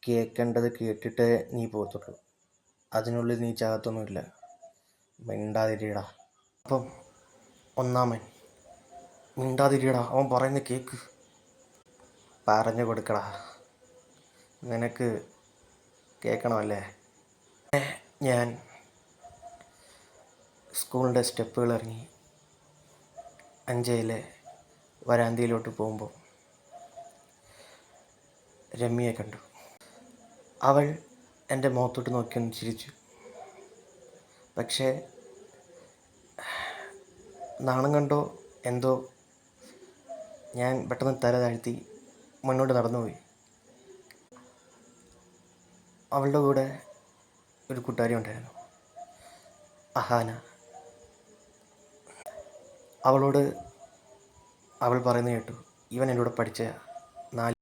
കേൾക്കേണ്ടത് കേട്ടിട്ടേ നീ പോകത്തുള്ളൂ. അതിനുള്ളിൽ നീ ചാകത്തൊന്നുമില്ല. മിണ്ടാതിരിയടാ. അപ്പം ഒന്നാമൻ, മിണ്ടാതിരിയടാ, അവൻ പറയുന്നത് കേക്ക്. പറഞ്ഞു കൊടുക്കടാ. നിനക്ക് കേൾക്കണമല്ലേ? ഞാൻ സ്കൂളിൻ്റെ സ്റ്റെപ്പുകൾ ഇറങ്ങി 5 വരാന്തയിലോട്ട് പോകുമ്പോൾ രമ്യയെ കണ്ടു. അവൾ എൻ്റെ മുഖത്തോട്ട് നോക്കിയൊന്ന് ചിരിച്ചു. പക്ഷേ നാണം കണ്ടോ എന്തോ ഞാൻ പെട്ടെന്ന് തല താഴ്ത്തി മുന്നോട്ട് നടന്നുപോയി. അവളുടെ കൂടെ ഒരു കൂട്ടുകാരി ഉണ്ടായിരുന്നു, അഹാന. അവളോട് അവൾ പറയുന്നത് കേട്ടു, ഇവൻ എൻ്റെ കൂടെ പഠിച്ച